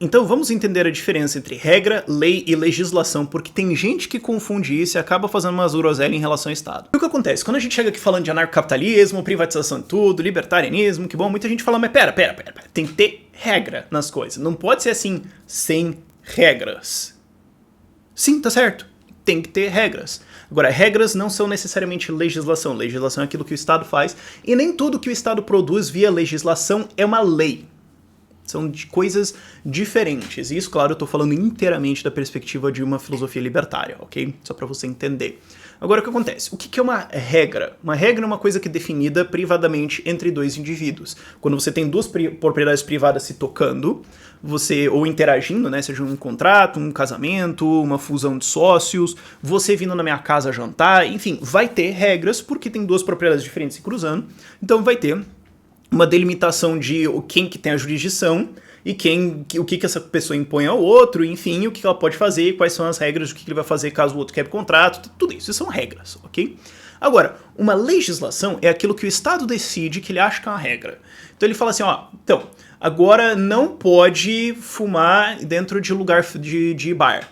Então vamos entender a diferença entre regra, lei e legislação, porque tem gente que confunde isso e acaba fazendo umas groselhas em relação ao Estado. E o que acontece? Quando a gente chega aqui falando de anarcocapitalismo, privatização de tudo, libertarianismo, que bom, muita gente fala, mas pera, tem que ter regra nas coisas. Não pode ser assim, sem regras. Sim, tá certo. Tem que ter regras. Agora, regras não são necessariamente legislação. Legislação é aquilo que o Estado faz, e nem tudo que o Estado produz via legislação é uma lei. São de coisas diferentes. E isso, claro, eu tô falando inteiramente da perspectiva de uma filosofia libertária, ok? Só para você entender. Agora, o que acontece? O que é uma regra? Uma regra é uma coisa que é definida privadamente entre dois indivíduos. Quando você tem duas propriedades privadas se tocando, ou interagindo, né? Seja um contrato, um casamento, uma fusão de sócios, você vindo na minha casa jantar, enfim, vai ter regras porque tem duas propriedades diferentes se cruzando. Então vai ter uma delimitação de quem que tem a jurisdição e o que essa pessoa impõe ao outro, enfim, o que ela pode fazer, quais são as regras, o que ele vai fazer caso o outro quebre contrato, tudo isso são regras, ok? Agora, uma legislação é aquilo que o Estado decide que ele acha que é uma regra. Então ele fala assim, então, agora não pode fumar dentro de lugar de bar.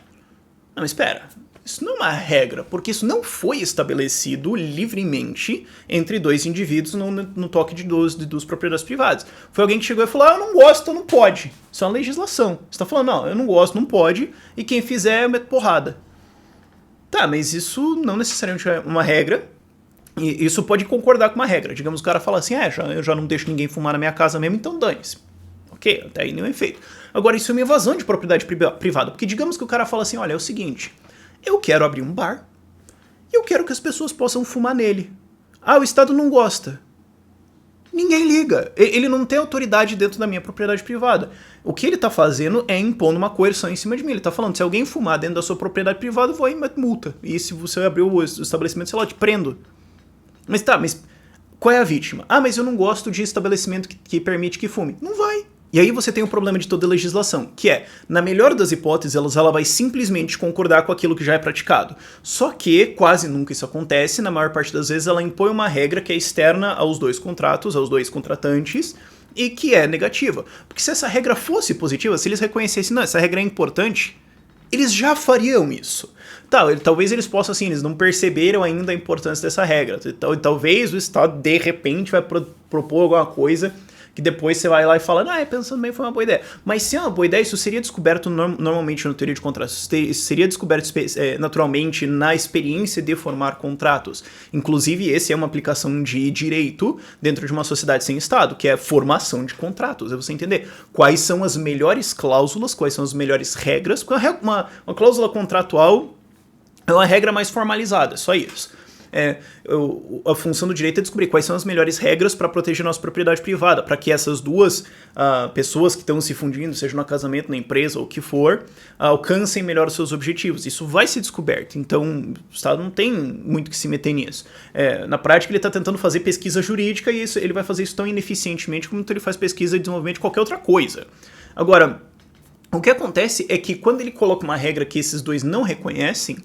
Não, mas espera. Isso não é uma regra, porque isso não foi estabelecido livremente entre dois indivíduos no toque de duas propriedades privadas. Foi alguém que chegou e falou, eu não gosto, não pode. Isso é uma legislação. Você está falando, não, eu não gosto, não pode, e quem fizer, eu meto porrada. Tá, mas isso não necessariamente é uma regra, e isso pode concordar com uma regra. Digamos, o cara fala assim, eu já não deixo ninguém fumar na minha casa mesmo, então dane-se. Ok, até aí nenhum efeito. Agora, isso é uma invasão de propriedade privada, porque digamos que o cara fala assim, olha, é o seguinte... Eu quero abrir um bar e eu quero que as pessoas possam fumar nele. O Estado não gosta. Ninguém liga. Ele não tem autoridade dentro da minha propriedade privada. O que ele está fazendo é impondo uma coerção em cima de mim. Ele está falando, se alguém fumar dentro da sua propriedade privada, eu vou aí e meto multa. E se você abrir o estabelecimento, sei lá, eu te prendo. Mas qual é a vítima? Mas eu não gosto de estabelecimento que permite que fume. Não vai. E aí você tem o problema de toda a legislação, que é, na melhor das hipóteses, ela vai simplesmente concordar com aquilo que já é praticado. Só que, quase nunca isso acontece, na maior parte das vezes ela impõe uma regra que é externa aos dois contratos, aos dois contratantes, e que é negativa. Porque se essa regra fosse positiva, se eles reconhecessem, não, essa regra é importante, eles já fariam isso. Talvez eles possam, assim, eles não perceberam ainda a importância dessa regra. Talvez o Estado, de repente, vai propor alguma coisa... que depois você vai lá e fala, pensando bem, foi uma boa ideia. Mas se é uma boa ideia, isso seria descoberto normalmente na teoria de contratos, seria descoberto naturalmente na experiência de formar contratos. Inclusive, esse é uma aplicação de direito dentro de uma sociedade sem Estado, que é formação de contratos. É você entender quais são as melhores cláusulas, quais são as melhores regras. Uma cláusula contratual é uma regra mais formalizada, só isso. A função do direito é descobrir quais são as melhores regras para proteger nossa propriedade privada, para que essas duas pessoas que estão se fundindo, seja no casamento, na empresa ou o que for, alcancem melhor os seus objetivos. Isso vai ser descoberto, então o Estado não tem muito que se meter nisso. Na prática, ele está tentando fazer pesquisa jurídica e ele vai fazer isso tão ineficientemente como ele faz pesquisa e desenvolvimento de qualquer outra coisa. Agora, o que acontece é que quando ele coloca uma regra que esses dois não reconhecem,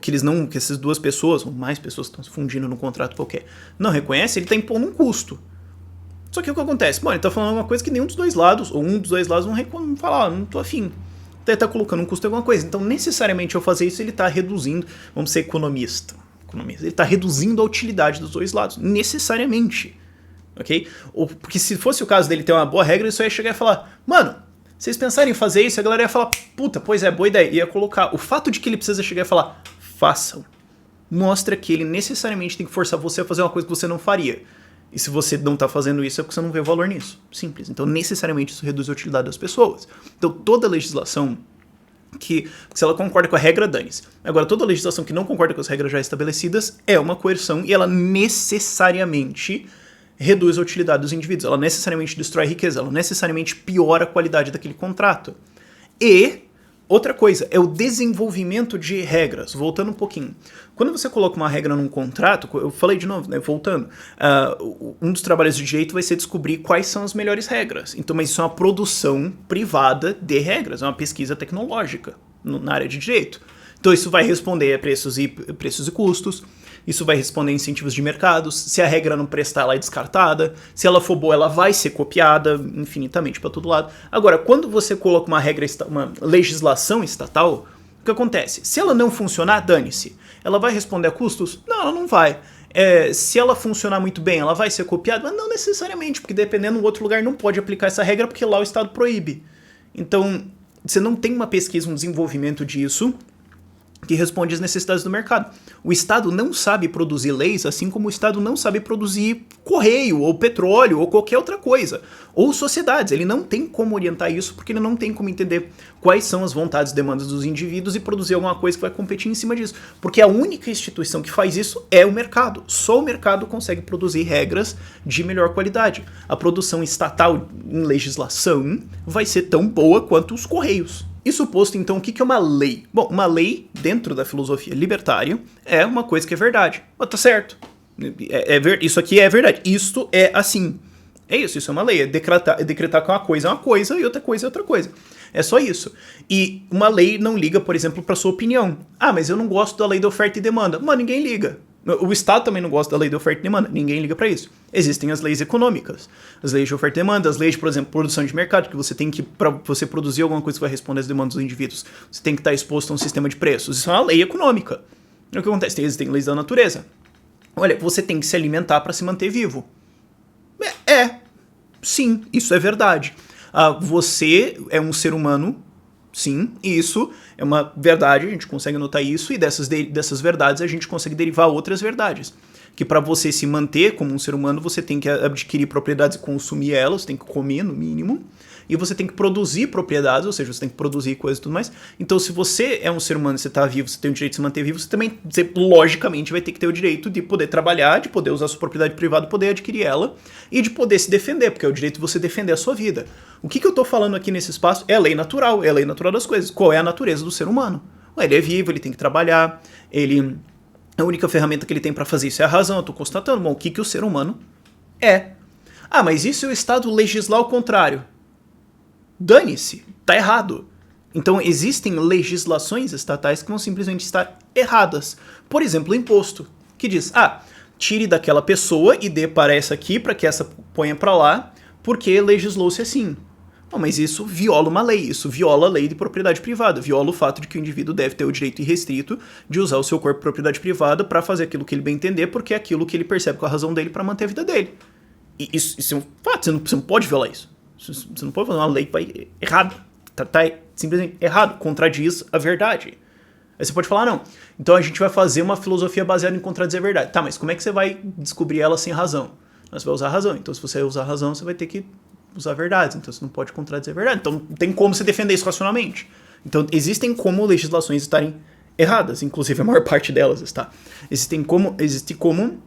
que essas duas pessoas, ou mais pessoas que estão se fundindo num contrato qualquer, não reconhecem, ele está impondo um custo. Só que o que acontece? Ele está falando uma coisa que nenhum dos dois lados, ou um dos dois lados não fala, não tô afim. Ele está colocando um custo em alguma coisa. Então, necessariamente, ao fazer isso, ele está reduzindo, vamos ser economista, ele está reduzindo a utilidade dos dois lados, necessariamente. Ok? Porque se fosse o caso dele ter uma boa regra, ele só ia chegar e falar, mano, vocês pensarem em fazer isso, a galera ia falar, puta, pois é, boa ideia. Ia colocar. O fato de que ele precisa chegar e falar, façam, mostra que ele necessariamente tem que forçar você a fazer uma coisa que você não faria. E se você não tá fazendo isso, é porque você não vê valor nisso. Simples. Então, necessariamente, isso reduz a utilidade das pessoas. Então, toda legislação se ela concorda com a regra, dane-se. Agora, toda legislação que não concorda com as regras já estabelecidas é uma coerção e ela necessariamente reduz a utilidade dos indivíduos, ela necessariamente destrói a riqueza, ela necessariamente piora a qualidade daquele contrato. E outra coisa é o desenvolvimento de regras. Voltando um pouquinho. Quando você coloca uma regra num contrato, eu falei de novo, né, voltando, um dos trabalhos de direito vai ser descobrir quais são as melhores regras. Então, mas isso é uma produção privada de regras, é uma pesquisa tecnológica na área de direito. Então isso vai responder a preços e custos, isso vai responder a incentivos de mercados, se a regra não prestar, ela é descartada, se ela for boa, ela vai ser copiada infinitamente para todo lado. Agora, quando você coloca uma legislação estatal, o que acontece? Se ela não funcionar, dane-se. Ela vai responder a custos? Não, ela não vai. Se ela funcionar muito bem, ela vai ser copiada? Mas não necessariamente, porque dependendo do outro lugar não pode aplicar essa regra, porque lá o Estado proíbe. Então, você não tem uma pesquisa, um desenvolvimento disso que responde às necessidades do mercado. O Estado não sabe produzir leis, assim como o Estado não sabe produzir correio, ou petróleo, ou qualquer outra coisa. Ou sociedades. Ele não tem como orientar isso, porque ele não tem como entender quais são as vontades e demandas dos indivíduos e produzir alguma coisa que vai competir em cima disso. Porque a única instituição que faz isso é o mercado. Só o mercado consegue produzir regras de melhor qualidade. A produção estatal em legislação vai ser tão boa quanto os correios. Isso posto, então, o que é uma lei? Bom, uma lei, dentro da filosofia libertária, é uma coisa que é verdade. Oh, tá certo. Isso aqui é verdade. Isto é assim. É isso é uma lei. É decretar que uma coisa é uma coisa e outra coisa é outra coisa. É só isso. E uma lei não liga, por exemplo, para sua opinião. Ah, mas eu não gosto da lei da oferta e demanda. Mas ninguém liga. O Estado também não gosta da lei de oferta e demanda, ninguém liga para isso. Existem as leis econômicas, as leis de oferta e demanda, as leis de, por exemplo, produção de mercado, que você tem que, para você produzir alguma coisa que vai responder às demandas dos indivíduos, você tem que estar exposto a um sistema de preços. Isso é uma lei econômica. O que acontece? Existem leis da natureza. Olha, você tem que se alimentar para se manter vivo. Sim, isso é verdade. Você é um ser humano. Sim, isso é uma verdade, a gente consegue notar isso, e dessas verdades a gente consegue derivar outras verdades. Que para você se manter como um ser humano, você tem que adquirir propriedades e consumir elas, tem que comer no mínimo, e você tem que produzir propriedades, ou seja, você tem que produzir coisas e tudo mais. Então, se você é um ser humano, você está vivo, você tem o direito de se manter vivo, você logicamente vai ter que ter o direito de poder trabalhar, de poder usar sua propriedade privada, poder adquirir ela, e de poder se defender, porque é o direito de você defender a sua vida. O que eu estou falando aqui nesse espaço é a lei natural das coisas. Qual é a natureza do ser humano? Ele é vivo, ele tem que trabalhar, a única ferramenta que ele tem para fazer isso é a razão. Eu estou constatando, bom, o que o ser humano é. Ah, mas e se o Estado legislar o contrário? Dane-se, tá errado. Então existem legislações estatais que vão simplesmente estar erradas. Por exemplo, o imposto, que diz, tire daquela pessoa e dê para essa aqui, para que essa ponha para lá, porque legislou-se assim. Bom, mas isso viola uma lei, isso viola a lei de propriedade privada, viola o fato de que o indivíduo deve ter o direito irrestrito de usar o seu corpo de propriedade privada para fazer aquilo que ele bem entender, porque é aquilo que ele percebe com a razão dele para manter a vida dele. E isso é um fato, você não pode violar isso. Você não pode fazer uma lei errada. Tá simplesmente errado, contradiz a verdade. Aí você pode falar, não, então a gente vai fazer uma filosofia baseada em contradizer a verdade. Tá, mas como é que você vai descobrir ela sem razão? Você vai usar a razão. Então, se você usar a razão, você vai ter que usar verdades. Então, você não pode contradizer a verdade. Então, não tem como você defender isso racionalmente. Então, existem como legislações estarem erradas. Inclusive, a maior parte delas está. Existe como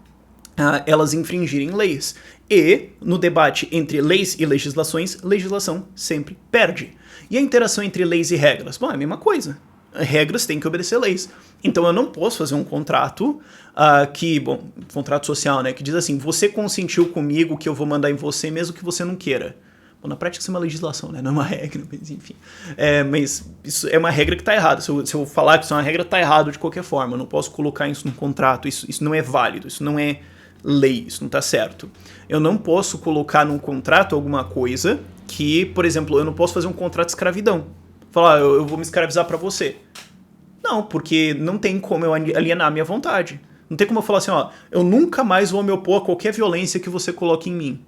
elas infringirem leis. E, no debate entre leis e legislações, legislação sempre perde. E a interação entre leis e regras? Bom, é a mesma coisa. Regras têm que obedecer leis. Então eu não posso fazer um contrato contrato social, né, que diz assim, você consentiu comigo que eu vou mandar em você mesmo que você não queira. Bom, na prática isso é uma legislação, né, não é uma regra, mas enfim. Mas isso é uma regra que está errada. Se eu falar que isso é uma regra, está errado de qualquer forma. Eu não posso colocar isso num contrato, isso não é válido, isso não é lei, isso não está certo. Eu não posso colocar num contrato alguma coisa que, por exemplo, eu não posso fazer um contrato de escravidão. Falar, eu vou me escravizar para você. Não, porque não tem como eu alienar a minha vontade. Não tem como eu falar assim, eu nunca mais vou me opor a qualquer violência que você coloque em mim.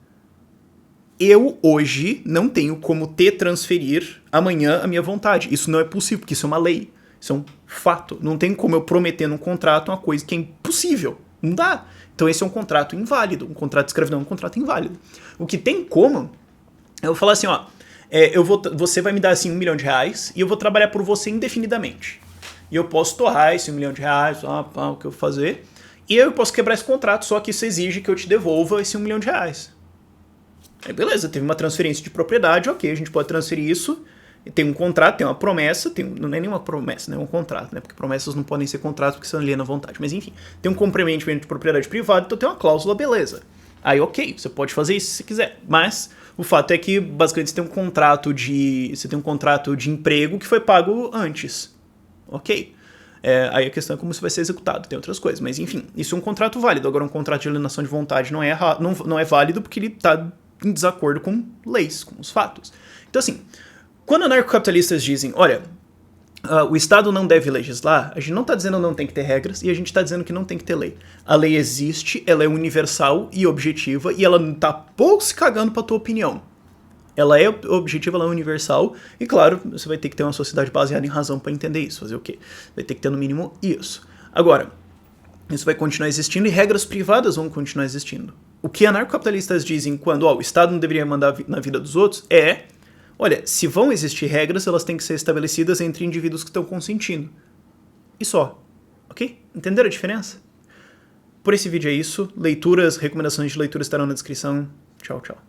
Eu, hoje, não tenho como transferir amanhã a minha vontade. Isso não é possível, porque isso é uma lei. Isso é um fato. Não tem como eu prometer num contrato uma coisa que é impossível. Não dá. Então esse é um contrato inválido. Um contrato de escravidão é um contrato inválido. O que tem como, eu vou falar assim, você vai me dar assim R$1 milhão e eu vou trabalhar por você indefinidamente. E eu posso torrar esse R$1 milhão, o que eu vou fazer, e eu posso quebrar esse contrato, só que isso exige que eu te devolva esse R$1 milhão. Aí beleza, teve uma transferência de propriedade, ok, a gente pode transferir isso, tem um contrato, tem uma promessa, não é nenhuma promessa, né, é um contrato, né, porque promessas não podem ser contratos porque você aliena a vontade, mas enfim, tem um comprometimento de propriedade privada, então tem uma cláusula, beleza. Aí ok, você pode fazer isso se quiser, mas o fato é que basicamente você tem um contrato de emprego que foi pago antes. Ok. Aí a questão é como isso vai ser executado, tem outras coisas. Mas enfim, isso é um contrato válido. Agora um contrato de alienação de vontade não é válido porque ele está em desacordo com leis, com os fatos. Então assim, quando anarcocapitalistas dizem, olha, o Estado não deve legislar, a gente não está dizendo não tem que ter regras e a gente está dizendo que não tem que ter lei. A lei existe, ela é universal e objetiva e ela não está pouco se cagando para tua opinião. Ela é objetiva, ela é universal e, claro, você vai ter que ter uma sociedade baseada em razão para entender isso. Fazer o quê? Vai ter que ter no mínimo isso. Agora, isso vai continuar existindo e regras privadas vão continuar existindo. O que anarcocapitalistas dizem quando o Estado não deveria mandar na vida dos outros é... Olha, se vão existir regras, elas têm que ser estabelecidas entre indivíduos que estão consentindo. E só. Ok? Entenderam a diferença? Por esse vídeo é isso. Leituras, recomendações de leitura estarão na descrição. Tchau, tchau.